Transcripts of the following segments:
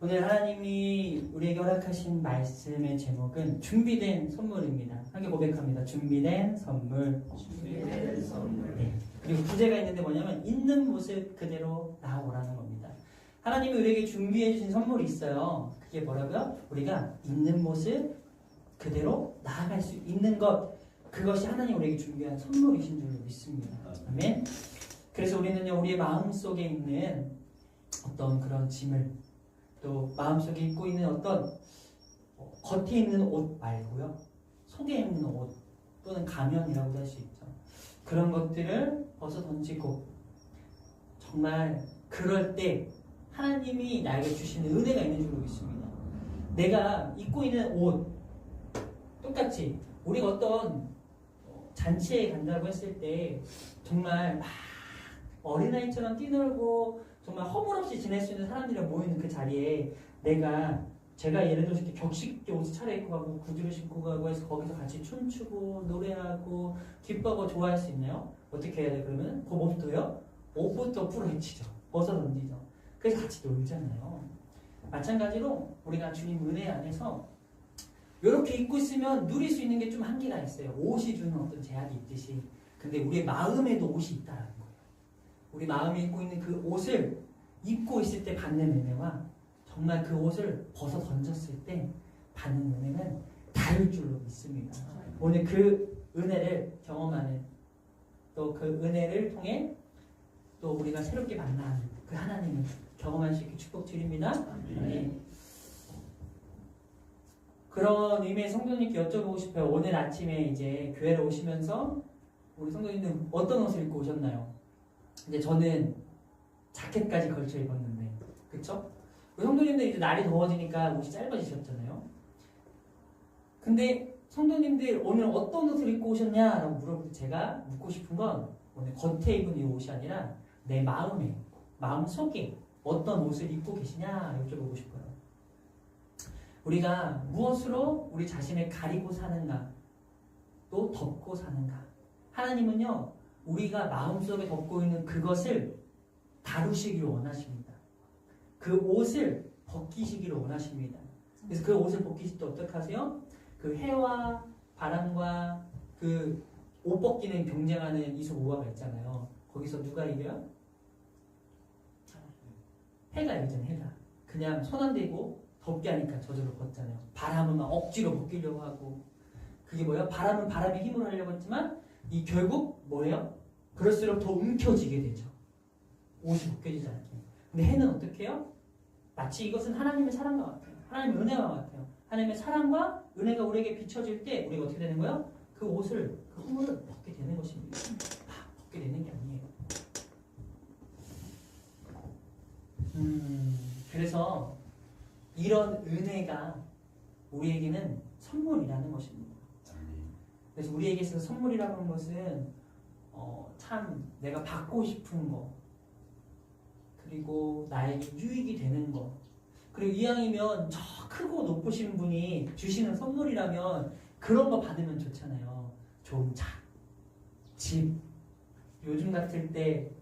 오늘 하나님이 우리에게 허락하신 말씀의 제목은 준비된 선물입니다. 함께 고백합니다. 준비된 선물. 준비된 선물. 네. 그리고 부제가 있는데 뭐냐면 있는 모습 그대로 나오라는 겁니다. 하나님이 우리에게 준비해 주신 선물이 있어요. 그게 뭐라고요? 우리가 있는 모습 그대로 나아갈 수 있는 것, 그것이 하나님 우리에게 준비한 선물이신 줄 믿습니다. 아멘. 그래서 우리는요, 우리의 마음속에 있는 어떤 그런 짐을, 또 마음속에 입고 있는 어떤 겉에 있는 옷 말고요, 속에 있는 옷 또는 가면이라고도 할 수 있죠. 그런 것들을 벗어 던지고, 정말 그럴 때 하나님이 나에게 주시는 은혜가 있는 줄 믿습니다. 내가 입고 있는 옷 똑같이 우리가 어떤 잔치에 간다고 했을 때 정말 막 어린아이처럼 뛰놀고 정말 허물없이 지낼 수 있는 사람들이 모이는 그 자리에 제가 예를 들어서 이렇게 격식 있게 옷을 차려입고 가고 구두를 신고 가고 해서 거기서 같이 춤추고 노래하고 기뻐하고 좋아할 수 있나요? 어떻게 해야 돼? 그러면 그 옷도요, 옷부터 풀어헤치죠. 벗어 던지죠. 그래서 같이 놀잖아요. 마찬가지로 우리가 주님 은혜 안에서 이렇게 입고 있으면 누릴 수 있는 게 좀 한계가 있어요. 옷이 주는 어떤 제약이 있듯이. 근데 우리의 마음에도 옷이 있다라는 거예요. 우리 마음에 입고 있는 그 옷을 입고 있을 때 받는 은혜와 정말 그 옷을 벗어 던졌을 때 받는 은혜는 다를 줄로 믿습니다. 오늘 그 은혜를 경험하는, 또 그 은혜를 통해 또 우리가 새롭게 만나는 그 하나님을 경험할 수 있게 축복드립니다. 네. 그런 의미의 성도님께 여쭤보고 싶어요. 오늘 아침에 이제 교회를 오시면서 우리 성도님들 어떤 옷을 입고 오셨나요? 이제 저는 자켓까지 걸쳐 입었는데, 그쵸? 우리 성도님들 이제 날이 더워지니까 옷이 짧아지셨잖아요. 근데 성도님들 오늘 어떤 옷을 입고 오셨냐라고 물어볼 때 제가 묻고 싶은 건 오늘 겉에 입은 이 옷이 아니라 내 마음 속에 어떤 옷을 입고 계시냐 여쭤보고 싶어요. 우리가 무엇으로 우리 자신을 가리고 사는가, 또 덮고 사는가. 하나님은요, 우리가 마음속에 덮고 있는 그것을 다루시기를 원하십니다. 그 옷을 벗기시기를 원하십니다. 그래서 그 옷을 벗기실 때 어떻게 하세요? 그 해와 바람과 그 옷 벗기는 경쟁하는 이소우화가 있잖아요. 거기서 누가 이겨요? 해가 이기잖아요. 해가. 그냥 손 안 대고 덥게 하니까 저절로 벗잖아요. 바람은 막 억지로 벗기려고 하고, 그게 뭐예요? 바람은 바람의 힘으로 하려고 했지만 이 결국 뭐예요? 그럴수록 더 움켜쥐게 되죠. 옷이 벗겨지지 않게. 근데 해는 어떻게 해요? 마치 이것은 하나님의 사랑과 같아요. 하나님의 은혜와 같아요. 하나님의 사랑과 은혜가 우리에게 비춰질 때 우리가 어떻게 되는 거예요? 그 옷을, 그 허물을 벗게 되는 것입니다. 벗게 되는 게 아니에요. 그래서 이런 은혜가 우리에게는 선물이라는 것입니다. 그래서 우리에게 있어서 선물이라고 하는 것은 참 내가 받고 싶은 거, 그리고 나에게 유익이 되는 거, 그리고 이왕이면 저 크고 높으신 분이 주시는 선물이라면 그런 거 받으면 좋잖아요. 좋은 차, 집. 요즘 같을 때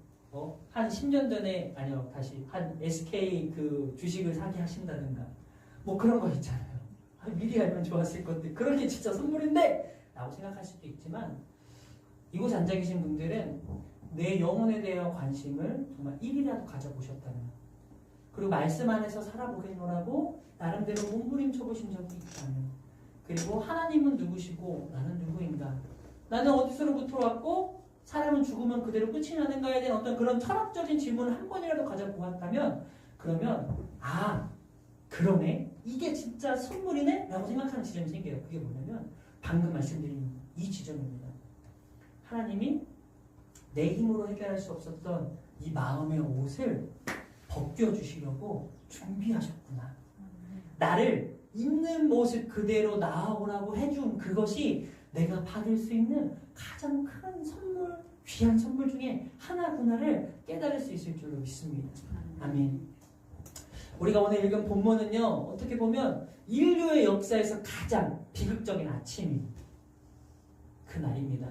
한 10년 전에, 아니요, 다시 한 SK 그 주식을 사기 하신다든가 뭐 그런 거 있잖아요. 미리 알면 좋았을 건데 그런 게 진짜 선물인데 라고 생각할 수도 있지만, 이곳에 앉아 계신 분들은 내 영혼에 대한 관심을 정말 1이라도 가져보셨다면, 그리고 말씀 안에서 살아보겠노라고 나름대로 몸부림쳐 보신 적이 있다면, 그리고 하나님은 누구시고 나는 누구인가, 나는 어디서로부터 왔고 사람은 죽으면 그대로 끝이 나는가에 대한 어떤 그런 철학적인 질문을 한 번이라도 가져보았다면, 그러면 그러네, 이게 진짜 선물이네 라고 생각하는 지점이 생겨요. 그게 뭐냐면 방금 말씀드린 이 지점입니다. 하나님이 내 힘으로 해결할 수 없었던 이 마음의 옷을 벗겨주시려고 준비하셨구나. 나를 있는 모습 그대로 나아오라고 해준 그것이 내가 받을 수 있는 가장 큰 선물, 귀한 선물 중에 하나구나를 깨달을 수 있을 줄로 믿습니다. 아멘. 우리가 오늘 읽은 본문은요, 어떻게 보면 인류의 역사에서 가장 비극적인 아침이 그 날입니다.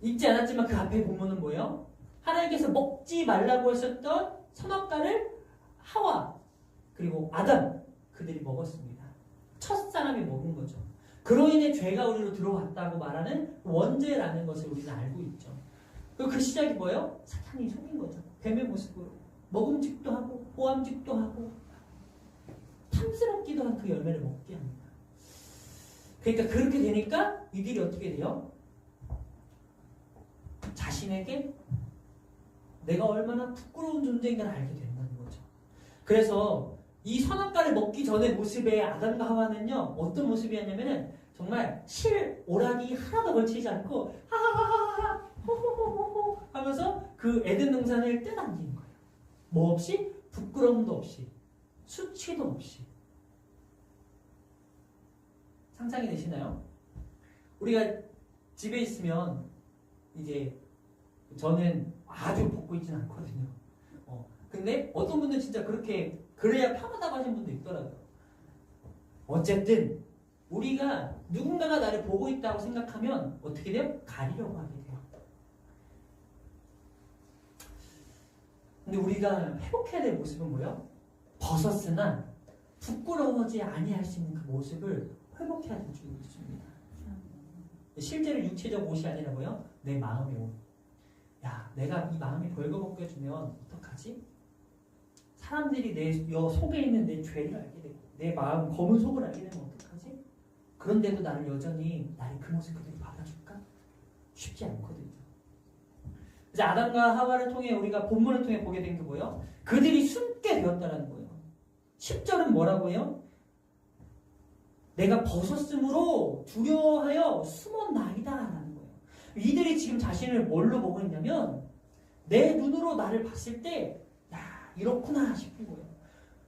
읽지 않았지만 그 앞에 본문은 뭐예요? 하나님께서 먹지 말라고 하셨던 선악과를 그리고 아담 그들이 먹었습니다. 첫사람이 먹은 거죠. 그로 인해 죄가 우리로 들어왔다고 말하는 원죄라는 것을 우리는 알고 있죠. 그리고 그 시작이 뭐예요? 사탄이 속인 거죠. 뱀의 모습으로 먹음직도 하고 보암직도 하고 탐스럽기도 한 그 열매를 먹게 합니다. 그러니까 그렇게 되니까 이들이 어떻게 돼요? 자신에게 내가 얼마나 부끄러운 존재인가를 알게 된다는 거죠. 그래서 이 선악과를 먹기 전의 모습의 아담과 하와는요, 어떤 모습이었냐면은 정말 실 오락이 하나도 걸치지 않고 하하하하 호호호호 하면서 그 에덴 동산을 떼당기는 거예요. 뭐 없이? 부끄러움도 없이, 수치도 없이. 상상이 되시나요? 우리가 집에 있으면 이제 저는 아주 벗고 있지는 않거든요. 근데 어떤 분들은 진짜 그렇게 그래야 편하다고 하시는 분도 있더라고요. 어쨌든 우리가 누군가가 나를 보고 있다고 생각하면 어떻게 돼요? 가리려고 하게 돼요. 근데 우리가 회복해야 될 모습은 뭐예요? 벗었으나 부끄러워하지 아니할 수 있는 그 모습을 회복해야 될 줄 믿습니다. 실제로 육체적 옷이 아니라고요? 내 마음의 옷. 야, 내가 이 마음이 벌거벗겨지면 어떡하지? 사람들이 내 속에 있는 내 죄를 알게 되고 내 마음 검은 속을 알게 되면 어떡하지? 그런데도 나를 여전히 나의 그 모습 그들이 받아줄까? 쉽지 않거든요. 이제 아담과 하와를 통해 우리가 본문을 통해 보게 된 게 뭐예요? 그들이 숨게 되었다는 거예요. 10절은 뭐라고 해요? 내가 벗었으므로 두려워하여 숨었나이다 라는 거예요. 이들이 지금 자신을 뭘로 보고 있냐면 내 눈으로 나를 봤을 때 야, 이렇구나 싶은 거예요.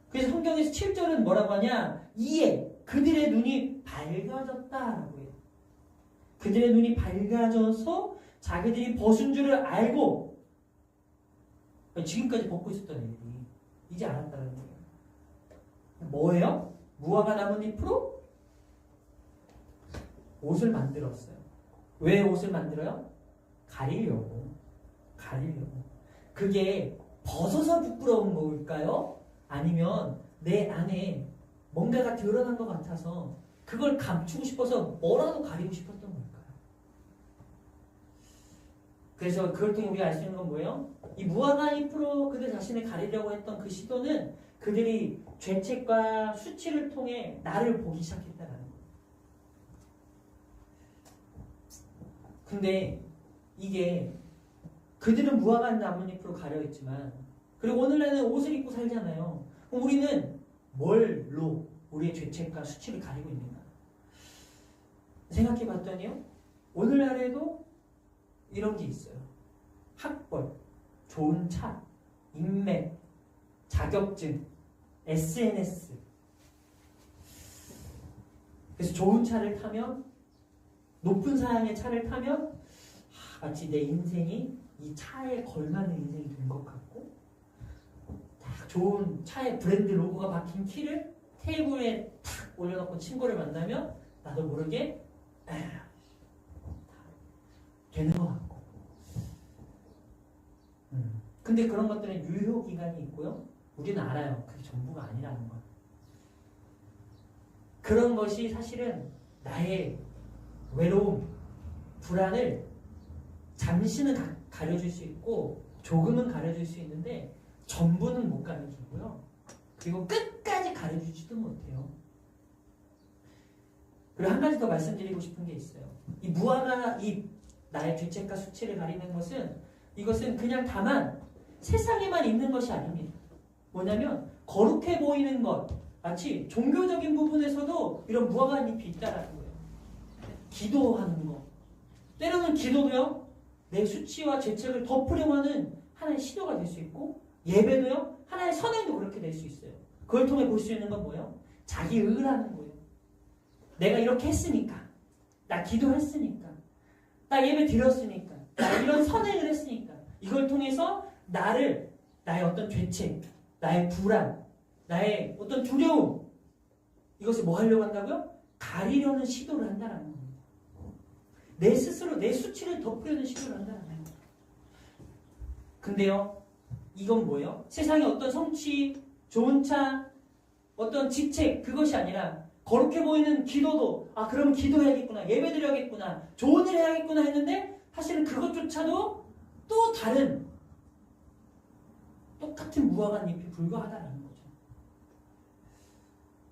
그래서 성경에서 7절은 뭐라고 하냐? 이에 그들의 눈이 밝아졌다라고 해요. 그들의 눈이 밝아져서 자기들이 벗은 줄을 알고 지금까지 벗고 있었던 애들이 이제 알았다는 거예요. 뭐예요? 무화과 나뭇잎으로 옷을 만들었어요. 왜 옷을 만들어요? 가리려고. 그게 벗어서 부끄러운 걸까요? 아니면 내 안에 뭔가가 드러난 것 같아서 그걸 감추고 싶어서 뭐라도 가리고 싶었던 걸까요? 그래서 그걸 통해 우리가 알 수 있는 건 뭐예요? 이 무화과 잎으로 그들 자신을 가리려고 했던 그 시도는 그들이 죄책과 수치를 통해 나를 보기 시작했다는 거예요. 근데 이게 그들은 무화과 나뭇잎으로 가려있지만 그리고 오늘날은 옷을 입고 살잖아요. 그럼 우리는 뭘로 우리의 죄책과 수치를 가리고 있는가? 생각해 봤더니요. 오늘날에도 이런 게 있어요. 학벌, 좋은 차, 인맥, 자격증, SNS. 그래서 좋은 차를 타면 높은 사양의 차를 타면 마치 내 인생이 이 차에 걸맞는 인생이 된 것 같고 딱 좋은 차에 브랜드 로고가 박힌 키를 테이블에 탁 올려놓고 친구를 만나면 나도 모르게 되는 것 같고 근데 그런 것들은 유효기간이 있고요. 우리는 알아요. 그게 전부가 아니라는 걸. 그런 것이 사실은 나의 외로움, 불안을 잠시는 가려줄 수 있고 조금은 가려줄 수 있는데 전부는 못 가려주고요. 그리고 끝까지 가려주지도 못해요. 그리고 한 가지 더 말씀드리고 싶은 게 있어요. 이 무화과 이 나의 죄책과 수치를 가리는 것은 이것은 그냥 다만 세상에만 있는 것이 아닙니다. 뭐냐면 거룩해 보이는 것 마치 종교적인 부분에서도 이런 무화과 잎이 있다라는 거예요. 기도하는 거 때로는 기도도요 내 수치와 죄책을 덮으려고 하는 하나의 시도가 될 수 있고 예배도요 하나의 선행도 그렇게 될 수 있어요. 그걸 통해 볼 수 있는 건 뭐예요? 자기 의라는 거예요. 내가 이렇게 했으니까 나 기도했으니까 나 예배 드렸으니까 나 이런 선행을 했으니까 이걸 통해서 나의 어떤 죄책 나의 불안 나의 어떤 두려움 이것을 뭐 하려고 한다고요? 가리려는 시도를 한다는 겁니다. 내 스스로 내 수치를 덮으려는 시도를 한다는 겁니다. 근데요 이건 뭐예요? 세상의 어떤 성취, 좋은 차, 어떤 직책 그것이 아니라 거룩해 보이는 기도도 그럼 기도해야겠구나, 예배드려야겠구나, 좋은 일 해야겠구나 했는데 사실은 그것조차도 또 다른 똑같은 무화과 잎이 불과하다는 거죠.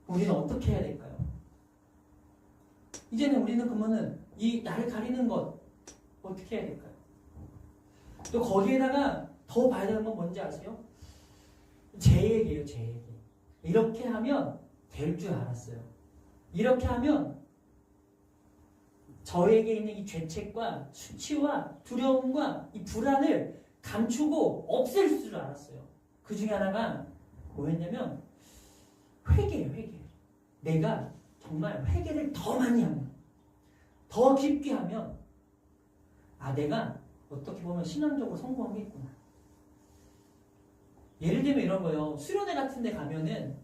우리는 어떻게 해야 될까요? 이제는 우리는 그러면은 이 나를 가리는 것 어떻게 해야 될까요? 또 거기에다가 더 봐야 되는 건 뭔지 아세요? 제 얘기예요, 제 얘기. 이렇게 하면 될 줄 알았어요. 이렇게 하면 저에게 있는 이 죄책과 수치와 두려움과 이 불안을 감추고 없앨 줄 알았어요. 그 중에 하나가 뭐였냐면 회개예요, 회개. 내가 정말 회개를 더 많이 하면, 더 깊게 하면 내가 어떻게 보면 신앙적으로 성공하겠구나. 예를 들면 이런 거예요. 수련회 같은 데 가면은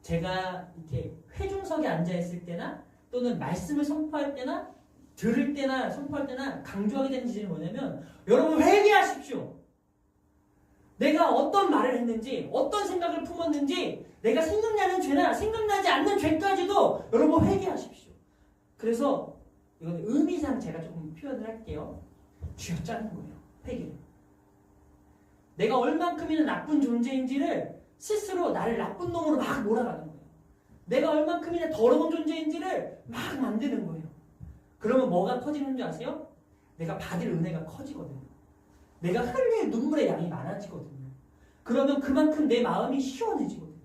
제가 이렇게 회중석에 앉아있을 때나 또는 말씀을 선포할 때나 들을 때나 선포할 때나 강조하게 되는 지점이 뭐냐면 여러분 회개하십시오. 내가 어떤 말을 했는지 어떤 생각을 품었는지 내가 생각나는 죄나 생각나지 않는 죄까지도 여러분 회개하십시오. 그래서 이건 의미상 제가 조금 표현을 할게요. 쥐어짜는 거예요. 회개를. 내가 얼만큼이나 나쁜 존재인지를 스스로 나를 나쁜 놈으로 막 몰아가는 거예요. 내가 얼만큼이나 더러운 존재인지를 막 만드는 거예요. 그러면 뭐가 커지는 줄 아세요? 내가 받을 은혜가 커지거든요. 내가 흘릴 눈물의 양이 많아지거든요. 그러면 그만큼 내 마음이 시원해지거든요.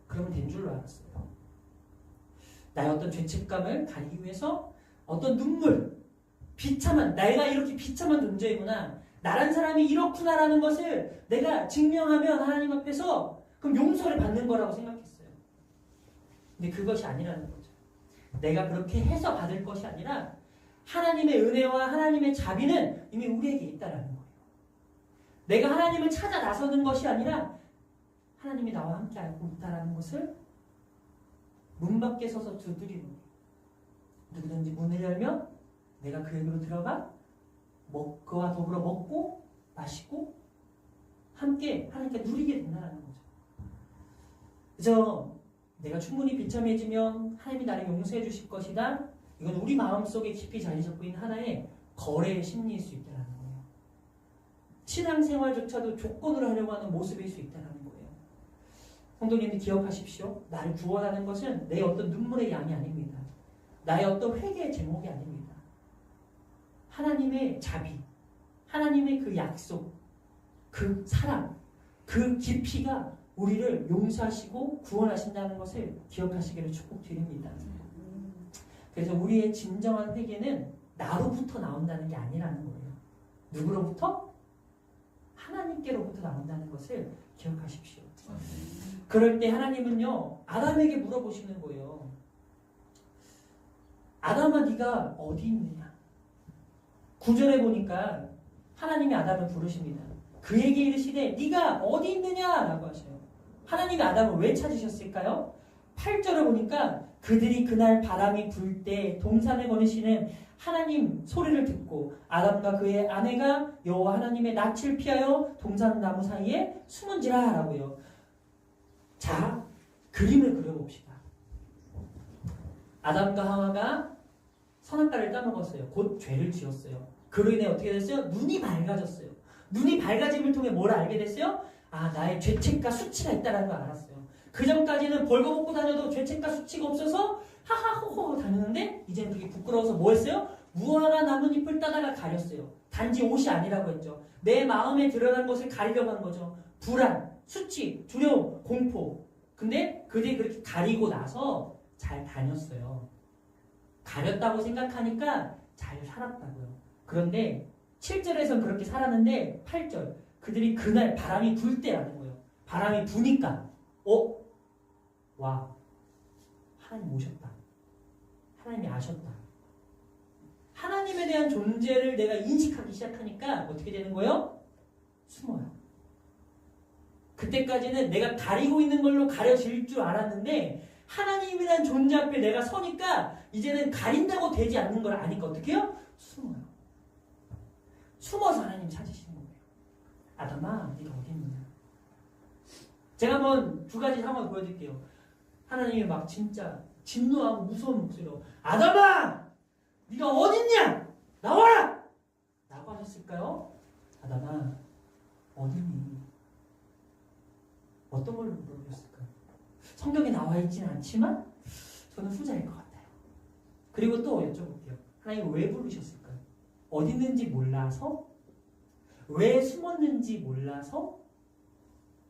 그러면 된 줄로 알았어요. 나의 어떤 죄책감을 가리기 위해서 어떤 눈물, 비참한, 내가 이렇게 비참한 존재이구나, 나란 사람이 이렇구나라는 것을 내가 증명하면 하나님 앞에서 그럼 용서를 받는 거라고 생각했어요. 근데 그것이 아니라는 거죠. 내가 그렇게 해서 받을 것이 아니라 하나님의 은혜와 하나님의 자비는 이미 우리에게 있다라는 거예요. 내가 하나님을 찾아 나서는 것이 아니라 하나님이 나와 함께 알고 있다라는 것을 문 밖에 서서 두드리는 거예요. 누구든지 문을 열면 내가 그에게로 들어가 그와 더불어 먹고 마시고 함께 하나님께 누리게 된다는 거죠. 그래서 내가 충분히 비참해지면 하나님이 나를 용서해 주실 것이다. 이건 우리 마음속에 깊이 자리 잡고 있는 하나의 거래의 심리일 수 있다는 거예요. 신앙생활조차도 조건으로 하려고 하는 모습일 수 있다는 거예요. 성도님들 기억하십시오. 나를 구원하는 것은 내 어떤 눈물의 양이 아닙니다. 나의 어떤 회개의 제목이 아닙니다. 하나님의 자비, 하나님의 그 약속, 그 사랑, 그 깊이가 우리를 용서하시고 구원하신다는 것을 기억하시기를 축복드립니다. 그래서 우리의 진정한 회개는 나로부터 나온다는 게 아니라는 거예요. 누구로부터? 하나님께로부터 나온다는 것을 기억하십시오. 그럴 때 하나님은요, 아담에게 물어보시는 거예요. 아담아, 네가 어디 있느냐? 9절에 보니까 하나님이 아담을 부르십니다. 그에게 이르시되 네가 어디 있느냐라고 하셔요. 하나님이 아담을 왜 찾으셨을까요? 8절을 보니까 그들이 그날 바람이 불 때 동산에 거느시는 하나님 소리를 듣고 아담과 그의 아내가 여호와 하나님의 낯을 피하여 동산 나무 사이에 숨은지라 라고요. 자, 그림을 그려봅시다. 아담과 하와가 선악과를 따먹었어요. 곧 죄를 지었어요. 그로 인해 어떻게 됐어요? 눈이 밝아졌어요. 눈이 밝아짐을 통해 뭘 알게 됐어요? 나의 죄책과 수치가 있다는 걸 알았어요. 그 전까지는 벌거벗고 다녀도 죄책과 수치가 없어서 하하호호 다녔는데 이제는 그게 부끄러워서 뭐 했어요? 무화과 나뭇잎을 따다가 가렸어요. 단지 옷이 아니라고 했죠. 내 마음에 드러난 것을 가리려고 한 거죠. 불안, 수치, 두려움, 공포. 근데 그들이 그렇게 가리고 나서 잘 다녔어요. 가렸다고 생각하니까 잘 살았다고요. 그런데 7절에서는 그렇게 살았는데 8절 그들이 그날 바람이 불 때라는 거예요. 바람이 부니까 와, 하나님 오셨다. 하나님이 아셨다. 하나님에 대한 존재를 내가 인식하기 시작하니까 어떻게 되는 거예요? 숨어요. 그때까지는 내가 가리고 있는 걸로 가려질 줄 알았는데 하나님이라는 존재 앞에 내가 서니까 이제는 가린다고 되지 않는 걸 아니까 어떻게 해요? 숨어요. 숨어서 하나님 찾으시는 거예요. 아담아, 네가 어디 있느냐? 제가 한번 두 가지 상황을 보여드릴게요. 하나님이 막 진짜 진노하고 무서운 목소리로 아담아! 네가 어딨냐? 나와라! 라고 하셨을까요? 아담아 어딨니? 어떤 걸로 물어보셨을까요? 성경에 나와 있지는 않지만 저는 후자일 것 같아요. 그리고 또 여쭤볼게요. 하나님 왜 부르셨을까요? 어디 있는지 몰라서? 왜 숨었는지 몰라서?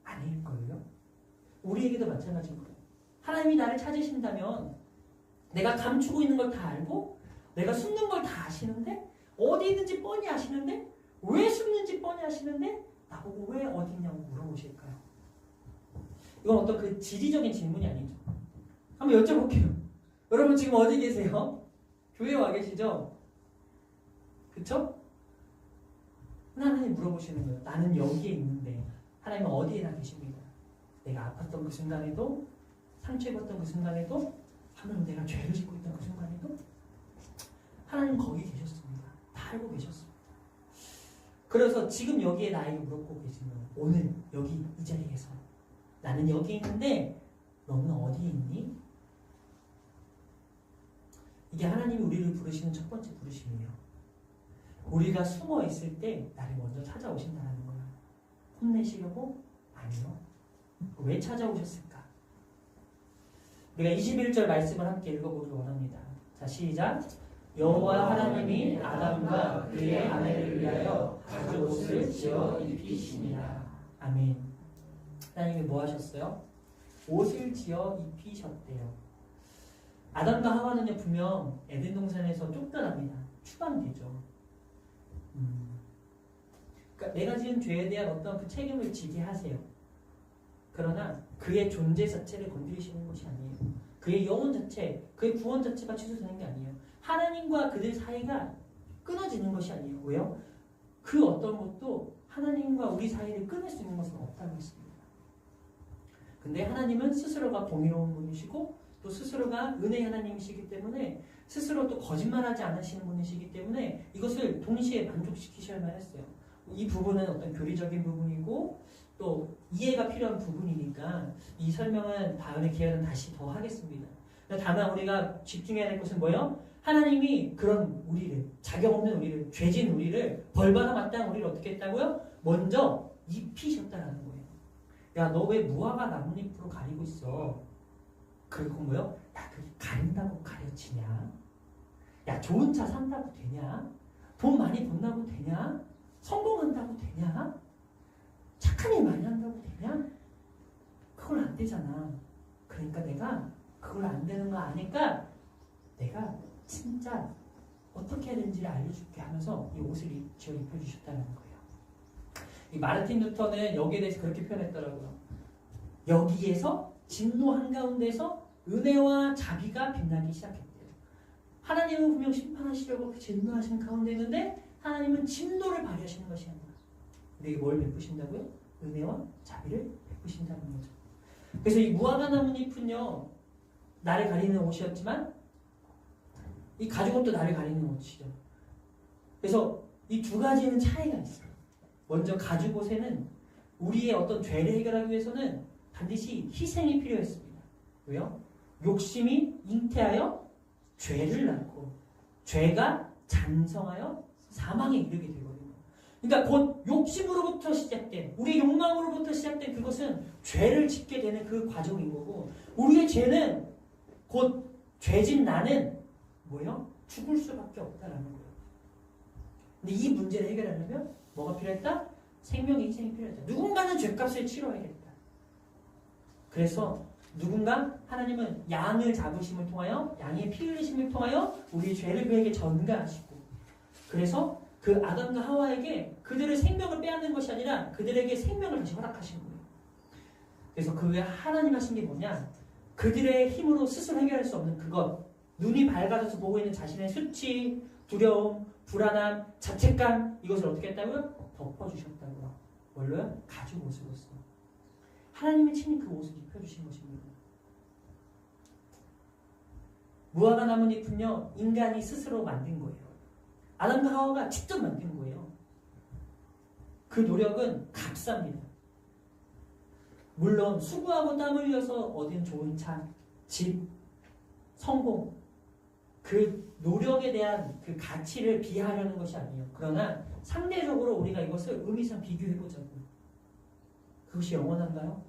아닐걸요? 우리에게도 마찬가지인 거예요. 하나님이 나를 찾으신다면 내가 감추고 있는 걸 다 알고 내가 숨는 걸 다 아시는데 어디 있는지 뻔히 아시는데 왜 숨는지 뻔히 아시는데 나보고 왜 어디 있냐고 물어보실까요? 이건 어떤 그 지리적인 질문이 아니죠. 한번 여쭤볼게요. 여러분 지금 어디 계세요? 교회에 와 계시죠? 그쵸? 하나님 물어보시는 거예요. 나는 여기에 있는데 하나님은 어디에나 계십니다. 내가 아팠던 그 순간에도 상처 입었던 그 순간에도 하나님 내가 죄를 짓고 있던 그 순간에도 하나님 거기 계셨습니다. 다 알고 계셨습니다. 그래서 지금 여기에 나에게 물어보고 계신 거예요. 오늘 여기 이 자리에서 나는 여기 있는데 너는 어디에 있니? 이게 하나님이 우리를 부르시는 첫 번째 부르심이에요. 우리가 숨어 있을 때 나를 먼저 찾아오신다는 거야. 혼내시려고? 아니요. 왜 찾아오셨을까? 우리가 21절 말씀을 함께 읽어보길 원합니다. 자, 시작. 여호와 하나님이 아담과 그의 아내를 위하여 가죽옷을 지어 입히시니라. 아멘. 하나님이 뭐 하셨어요? 옷을 지어 입히셨대요. 아담과 하와는요 분명 에덴 동산에서 쫓겨납니다. 추방되죠. 그러니까 내가 지은 죄에 대한 어떤 그 책임을 지게 하세요. 그러나 그의 존재 자체를 건드리시는 것이 아니에요. 그의 영혼 자체, 그의 구원 자체가 취소되는 게 아니에요. 하나님과 그들 사이가 끊어지는 것이 아니에요. 왜요? 그 어떤 것도 하나님과 우리 사이를 끊을 수 있는 것은 없다고 했습니다. 근데 하나님은 스스로가 공의로운 분이시고 또 스스로가 은혜의 하나님이시기 때문에 스스로 또 거짓말하지 않으시는 분이시기 때문에 이것을 동시에 만족시키셔야만 했어요. 이 부분은 어떤 교리적인 부분이고 또 이해가 필요한 부분이니까 이 설명은 다음에 기회는 다시 더 하겠습니다. 다만 우리가 집중해야 될 것은 뭐예요? 하나님이 그런 우리를, 자격 없는 우리를, 죄진 우리를, 벌받아 마땅한 우리를 어떻게 했다고요? 먼저 입히셨다라는 거예요. 야, 너 왜 무화과 나뭇잎으로 가리고 있어? 그리고 뭐요? 야, 그게 가린다고 가려지냐? 야, 좋은 차 산다고 되냐? 돈 많이 번다고 되냐? 성공한다고 되냐? 착한 일 많이 한다고 되냐? 그걸 안 되잖아. 그러니까 내가 그걸 안 되는 거 아니까 내가 진짜 어떻게 해야 되는지를 알려줄게 하면서 이 옷을 지어 입혀주셨다는 거예요. 이 마르틴 루터는 여기에 대해서 그렇게 표현했더라고요. 여기에서 진노 한가운데서 은혜와 자비가 빛나기 시작했대요. 하나님은 분명 심판하시려고 그 진노하신 가운데 있는데 하나님은 진노를 발휘하시는 것이 아니라 우리에게 뭘 베푸신다고요? 은혜와 자비를 베푸신다는 거죠. 그래서 이 무화과 나뭇잎은요 나를 가리는 옷이었지만 이 가죽옷도 나를 가리는 옷이죠. 그래서 이 두 가지는 차이가 있어요. 먼저 가죽옷에는 우리의 어떤 죄를 해결하기 위해서는 반드시 희생이 필요했습니다. 왜요? 욕심이 잉태하여 죄를 낳고 죄가 장성하여 사망에 이르게 되거든요. 그러니까 곧 욕심으로부터 시작된 우리의 욕망으로부터 시작된 그것은 죄를 짓게 되는 그 과정인 거고 우리의 죄는 곧 죄진 나는 뭐예요? 죽을 수밖에 없다라는 거예요. 근데 이 문제를 해결하려면 뭐가 필요했다? 생명의 희생이 필요했다. 누군가는 죄값을 치러야겠다. 그래서 누군가 하나님은 양을 잡으심을 통하여 양의 피 흘리심을 통하여 우리의 죄를 그에게 전가하시고 그래서 그 아담과 하와에게 그들의 생명을 빼앗는 것이 아니라 그들에게 생명을 다시 허락하신 거예요. 그래서 그 하나님 하신 게 뭐냐? 그들의 힘으로 스스로 해결할 수 없는 그것 눈이 밝아져서 보고 있는 자신의 수치, 두려움, 불안함, 자책감 이것을 어떻게 했다고요? 덮어주셨다고요. 뭘로요? 가죽옷으로서. 하나님이 친히 그 옷을 입혀주신 것입니다. 무화과 나뭇잎은요 인간이 스스로 만든 거예요. 아담과 하와가 직접 만든 거예요. 그 노력은 값쌉니다. 물론 수고하고 땀 흘려서 얻은 좋은 차, 집, 성공, 그 노력에 대한 그 가치를 비하하려는 것이 아니에요. 그러나 상대적으로 우리가 이것을 의미상 비교해보자고요. 그것이 영원한가요?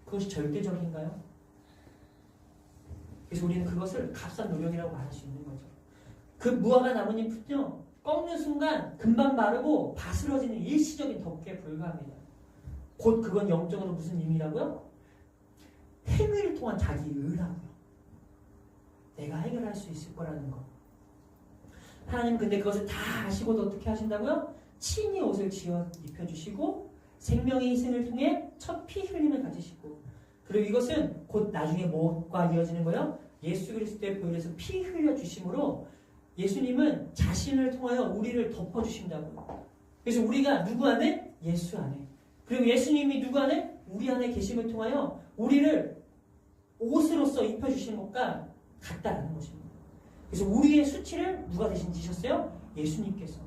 그것이 절대적인가요? 그래서 우리는 그것을 값싼 노력이라고 말할 수 있는 거죠. 그 무화과 나뭇잎은요, 꺾는 순간 금방 마르고 바스러지는 일시적인 덕에 불과합니다. 곧 그건 영적으로 무슨 의미라고요? 행위를 통한 자기 의라고요. 내가 해결할 수 있을 거라는 거. 하나님 근데 그것을 다 아시고도 어떻게 하신다고요? 친히 옷을 지어 입혀주시고 생명의 희생을 통해 첫 피 흘림을 가지시고, 그리고 이것은 곧 나중에 뭐가 이어지는 거예요? 예수 그리스도의 보혈에서 피 흘려주심으로 예수님은 자신을 통하여 우리를 덮어주신다고요. 그래서 우리가 누구 안에? 예수 안에. 그리고 예수님이 누구 안에? 우리 안에 계심을 통하여 우리를 옷으로서 입혀주신 것과 같다라는 것입니다. 그래서 우리의 수치를 누가 대신 지셨어요? 예수님께서.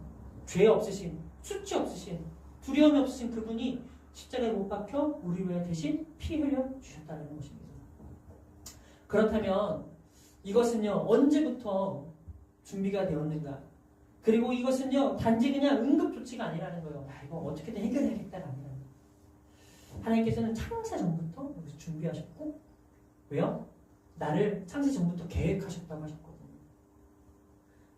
죄 없으신, 수치 없으신, 두려움이 없으신 그분이 십자가에 못 박혀 우리 위해 대신 피 흘려 주셨다는 것입니다. 그렇다면 이것은요, 언제부터 준비가 되었는가? 그리고 이것은요, 단지 그냥 응급조치가 아니라는 거예요. 이거 어떻게든 해결해야겠다가 아니라는 거예요. 하나님께서는 창세 전부터 여기서 준비하셨고, 왜요? 나를 창세 전부터 계획하셨다고 하셨거든요.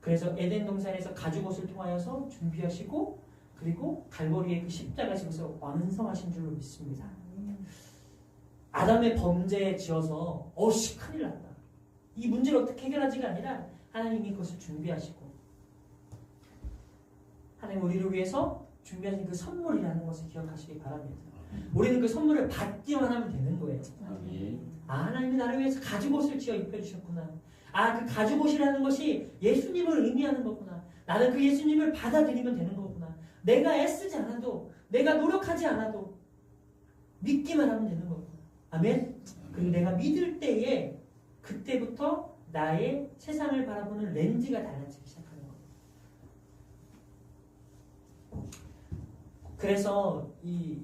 그래서 에덴 동산에서 가죽옷을 통하여서 준비하시고, 그리고 갈보리의 그 십자가에서 완성하신 줄로 믿습니다. 아담의 범죄에 지어서 큰일 났다. 이 문제를 어떻게 해결하지가 아니라 하나님이 그것을 준비하시고, 하나님 우리를 위해서 준비하신 그 선물이라는 것을 기억하시기 바랍니다. 우리는 그 선물을 받기만 하면 되는 거예요. 하나님이 나를 위해서 가죽옷을 지어 입혀주셨구나. 그 가죽옷이라는 것이 예수님을 의미하는 거구나. 나는 그 예수님을 받아들이면 되는 거구나. 내가 애쓰지 않아도, 내가 노력하지 않아도 믿기만 하면 되는 거구나. 아멘? 그리고 내가 믿을 때에 그때부터 나의 세상을 바라보는 렌즈가 달라지기 시작하는 거예요. 그래서 이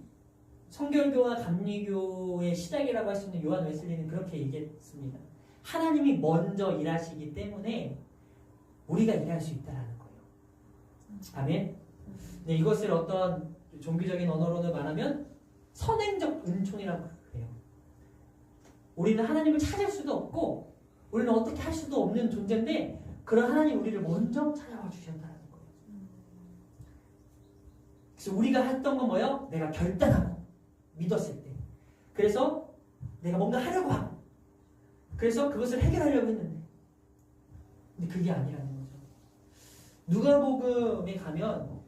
성결교와 감리교의 시작이라고 할 수 있는 요한 웨슬리는 그렇게 얘기했습니다. 하나님이 먼저 일하시기 때문에 우리가 일할 수 있다는 거예요. 아멘? 네, 이것을 어떤 종교적인 언어로는 말하면 선행적 은총이라고 해요. 우리는 하나님을 찾을 수도 없고 우리는 어떻게 할 수도 없는 존재인데, 그런 하나님 우리를 먼저 찾아와 주셨다는 거예요. 그래서 우리가 했던 건 뭐예요? 내가 결단하고 믿었을 때, 그래서 내가 뭔가 하려고 하고, 그래서 그것을 해결하려고 했는데, 근데 그게 아니라는 거죠. 누가복음에 가면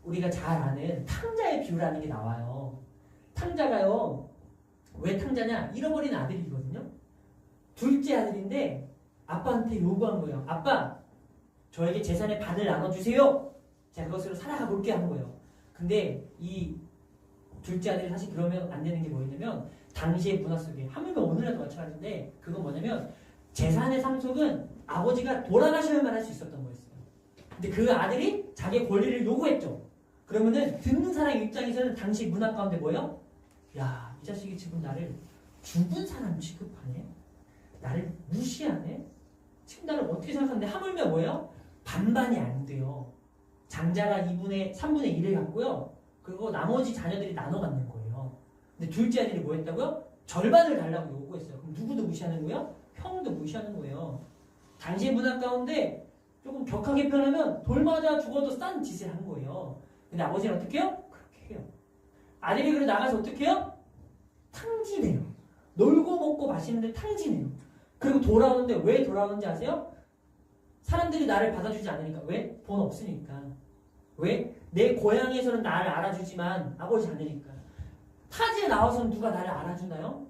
우리가 잘 아는 탕자의 비유라는 게 나와요. 탕자가요, 왜 탕자냐? 잃어버린 아들이거든요. 둘째 아들인데 아빠한테 요구한 거예요. 아빠, 저에게 재산의 반을 나눠주세요. 제가 그것으로 살아가 볼게 한 거예요. 근데 이 둘째 아들이 사실 그러면 안 되는 게 뭐였냐면, 당시의 문화 속에, 하물며 오늘날도 마찬가지인데, 그건 뭐냐면 재산의 상속은 아버지가 돌아가셔야만 할 수 있었던 거였어요. 근데 그 아들이 자기의 권리를 요구했죠. 그러면은 듣는 사람 입장에서는 당시 문화 가운데 뭐예요? 야, 이 자식이 지금 나를 죽은 사람 취급하네? 나를 무시하네? 지금 나를 어떻게 생각하는데, 하물며 뭐예요? 반반이 안 돼요. 장자가 3분의 1을 갖고요. 그리고 나머지 자녀들이 나눠 갖는 거예요. 근데 둘째 아들이 뭐 했다고요? 절반을 달라고 요구했어요. 그럼 누구도 무시하는 거예요? 형도 무시하는 거예요. 당시의 문화 가운데 조금 격하게 표현하면 돌 맞아 죽어도 싼 짓을 한 거예요. 근데 아버지는 어떻게 해요? 그렇게 해요. 아들이 그래 나가서 어떻게 해요? 탕진해요. 놀고 먹고 마시는데 탕진해요. 그리고 돌아오는데 왜 돌아오는지 아세요? 사람들이 나를 받아주지 않으니까. 왜? 돈 없으니까. 왜? 내 고향에서는 나를 알아주지만 아버지 않으니까. 타지에 나와서는 누가 나를 알아주나요?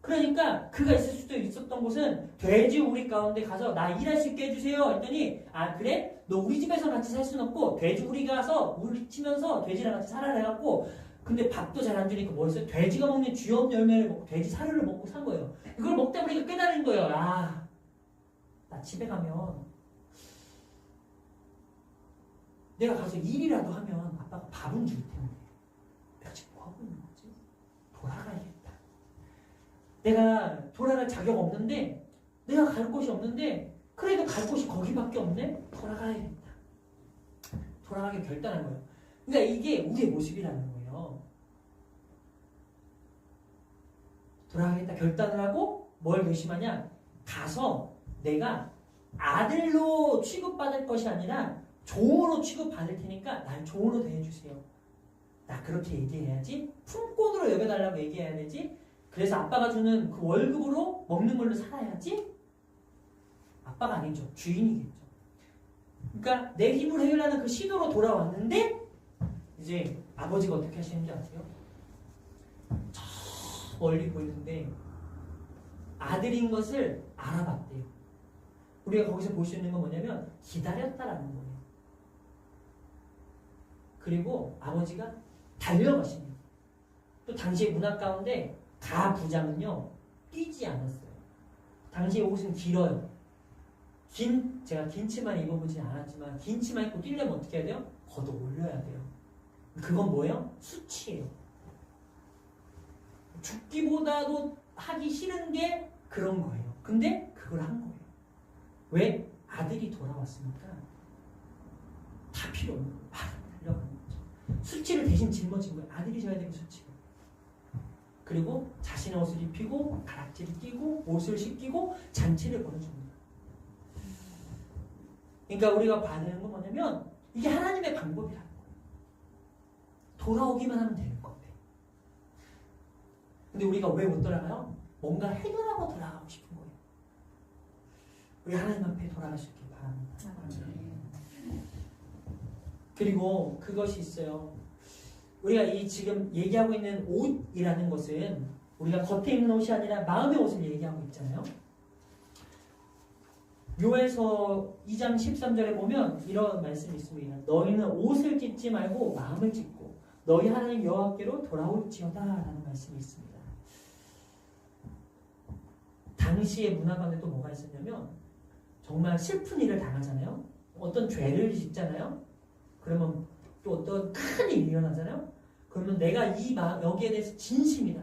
그러니까 그가 있을 수도 있었던 곳은 돼지 우리 가운데 가서 나 일할 수 있게 해주세요 했더니, 그래? 너 우리 집에서 같이 살 수는 없고 돼지 우리 가서 물 치면서 돼지랑 같이 살아라 해갖고, 근데 밥도 잘 안 주니까 뭐 했어요? 돼지가 먹는 쥐업 열매를 먹고 돼지 사료를 먹고 산 거예요. 이걸 먹다 보니까 깨달은 거예요. 나 집에 가면 내가 가서 일이라도 하면 아빠가 밥은 줄 텐데 내가 지금 뭐 하고 있는 거지? 돌아가야겠다. 내가 돌아갈 자격 없는데, 내가 갈 곳이 없는데, 그래도 갈 곳이 거기밖에 없네? 돌아가야 된다. 돌아가기 결단한 거예요. 그러니까 이게 우리의 모습이라는 거예요. 돌아가겠다 결단을 하고 뭘 결심하냐? 가서 내가 아들로 취급받을 것이 아니라 종으로 취급받을 테니까 날 종으로 대해주세요. 나 그렇게 얘기해야지. 품꾼으로 여겨달라고 얘기해야 되지. 그래서 아빠가 주는 그 월급으로 먹는 걸로 살아야지. 아빠가 아니죠. 주인이겠죠. 그러니까 내 힘으로 해결하는 그 시도로 돌아왔는데 이제 아버지가 어떻게 하시는지 아세요? 저 멀리 보이는데 아들인 것을 알아봤대요. 우리가 거기서 볼 수 있는 건 뭐냐면 기다렸다라는 거예요. 그리고 아버지가 달려가시네요. 또 당시의 문화 가운데 가부장은요 뛰지 않았어요. 당시의 옷은 길어요. 제가 긴 치마 입어보진 않았지만 긴 치마 입고 뛰려면 어떻게 해야 돼요? 걷어 올려야 돼요. 그건 뭐예요? 수치예요. 죽기보다도 하기 싫은 게 그런 거예요. 근데 그걸 한 거예요. 왜? 아들이 돌아왔으니까 다 필요 없는 거예요. 막 달려가는 거죠. 수치를 대신 짊어진 거예요. 아들이 져야 되는 수치를. 그리고 자신의 옷을 입히고 가락지를 끼고 옷을 씻기고 잔치를 벌여줍니다. 그러니까 우리가 봐야 되는 건 뭐냐면 이게 하나님의 방법이라는 거예요. 돌아오기만 하면 되는 건데. 근데 우리가 왜 못 돌아가요? 뭔가 해결하고 돌아가고 싶은 거예요. 우리 하나님 앞에 돌아갈 수 있길 바랍니다. 그리고 그것이 있어요. 우리가 이 지금 얘기하고 있는 옷이라는 것은 우리가 겉에 입는 옷이 아니라 마음의 옷을 얘기하고 있잖아요. 요에서 2장 13절에 보면 이런 말씀이 있습니다. 너희는 옷을 찢지 말고 마음을 찢고 너희 하나님 여호와께로 돌아올지어다 라는 말씀이 있습니다. 당시의 문화 가운데 또 뭐가 있었냐면 정말 슬픈 일을 당하잖아요. 어떤 죄를 짓잖아요. 그러면 또 어떤 큰 일이 일어나잖아요. 그러면 내가 여기에 대해서 진심이다.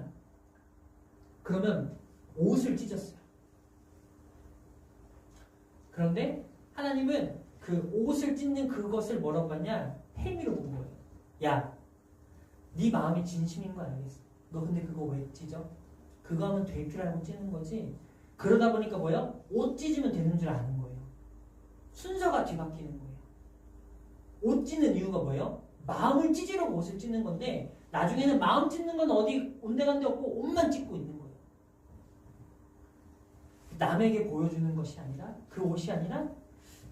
그러면 옷을 찢었어요. 그런데 하나님은 그 옷을 찢는 그것을 뭐라고 봤냐? 행위로 본 거예요. 야, 네 마음이 진심인 거 알겠어. 너 근데 그거 왜 찢어? 그거 하면 될 줄 알고 찢는 거지. 그러다 보니까 뭐예요? 옷 찢으면 되는 줄 아는 거예요. 순서가 뒤바뀌는 거예요. 옷 찢는 이유가 뭐예요? 마음을 찢으려고 옷을 찢는 건데 나중에는 마음 찢는 건 어디 온데간데 없고 옷만 찢고 있는 거예요. 남에게 보여주는 것이 아니라 그 옷이 아니라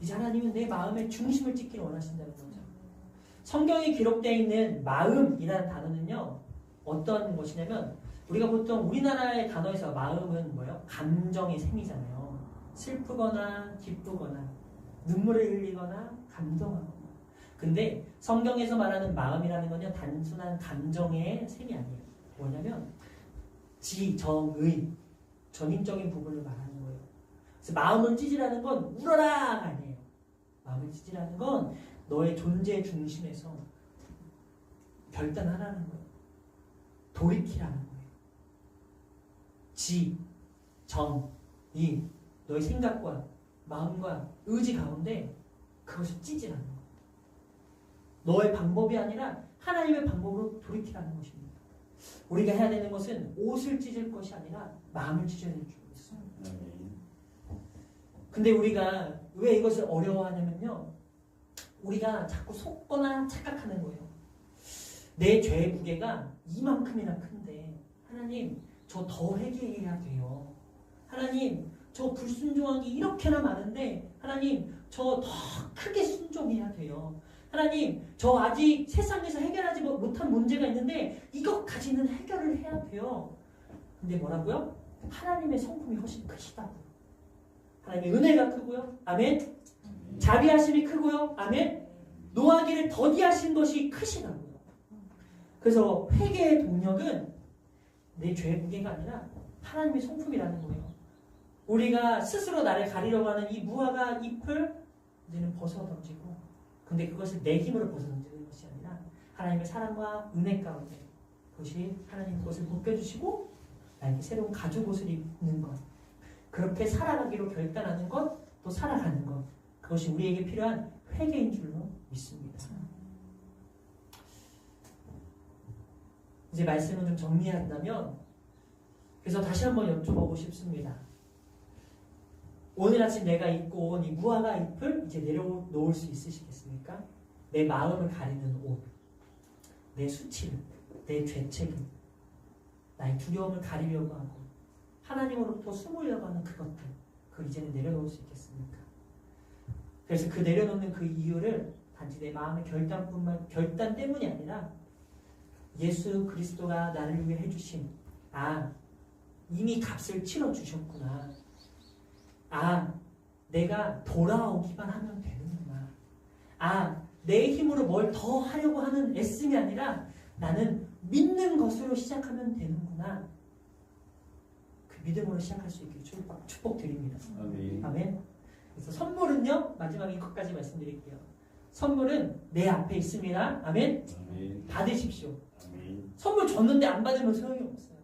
이제 하나님은 내 마음의 중심을 찢기를 원하신다는 거죠. 성경에 기록되어 있는 마음이라는 단어는요. 어떤 것이냐면 우리가 보통 우리나라의 단어에서 마음은 뭐예요? 감정의 셈이잖아요. 슬프거나 기쁘거나 눈물을 흘리거나 감동하거나. 근데 성경에서 말하는 마음이라는 건요. 단순한 감정의 셈이 아니에요. 뭐냐면 지정의 전인적인 부분을 말하는 거예요. 그래서 마음을 찢으라는 건 울어라가 아니에요. 마음을 찢으라는 건 너의 존재 중심에서 결단하라는 거예요. 돌이키라는 거예요. 지, 정, 이 너의 생각과 마음과 의지 가운데 그것을 찢으라는 거예요. 너의 방법이 아니라 하나님의 방법으로 돌이키라는 것입니다. 우리가 해야 되는 것은 옷을 찢을 것이 아니라 마음을 찢어야 될 줄 있어요. 근데 우리가 왜 이것을 어려워하냐면요. 우리가 자꾸 속거나 착각하는 거예요. 내 죄의 무게가 이만큼이나 큰데 하나님 저 더 회개해야 돼요. 하나님 저 불순종한 게 이렇게나 많은데 하나님 저 더 크게 순종해야 돼요. 하나님 저 아직 세상에서 해결하지 못한 문제가 있는데 이것까지는 해결을 해야 돼요. 근데 뭐라고요? 하나님의 성품이 훨씬 크시다고요. 하나님의 은혜가 크고요. 아멘. 자비하심이 크고요. 아멘. 노하기를 더디하신 것이 크시다고요. 그래서 회개의 동력은 내 죄의 무게가 아니라 하나님의 성품이라는 거예요. 우리가 스스로 나를 가리려고 하는 이 무화과 잎을 이제는 벗어던지고 근데 그것을 내 힘으로 벗어던지는 것이 아니라 하나님의 사랑과 은혜 가운데 그것이 하나님 그것을 벗겨주시고 나에게 새로운 가죽 옷을 입는 것, 그렇게 살아가기로 결단하는 것, 또 살아가는 것, 그것이 우리에게 필요한 회개인 줄로 믿습니다. 이제 말씀을 좀 정리한다면, 그래서 다시 한번 여쭤보고 싶습니다. 오늘 아침 내가 입고 온 이 무화과 잎을 이제 내려놓을 수 있으시겠습니까? 내 마음을 가리는 옷, 내 수치를, 내 죄책을, 나의 두려움을 가리려고 하고 하나님으로부터 숨으려고 하는 그것들, 그걸 이제는 내려놓을 수 있겠습니까? 그래서 그 내려놓는 그 이유를 단지 내 마음의 결단 때문이 아니라 예수 그리스도가 나를 위해 해주신, 이미 값을 치러주셨구나, 내가 돌아오기만 하면 되는구나, 내 힘으로 뭘 더 하려고 하는 애씀이 아니라 나는 믿는 것으로 시작하면 되는구나, 그 믿음으로 시작할 수 있기를 축복드립니다. 아멘. 아멘. 그래서 선물은요, 마지막에 이것까지 말씀드릴게요. 선물은 내 앞에 있습니다. 아멘. 아멘. 받으십시오. 아멘. 선물 줬는데 안 받으면 소용이 없어요.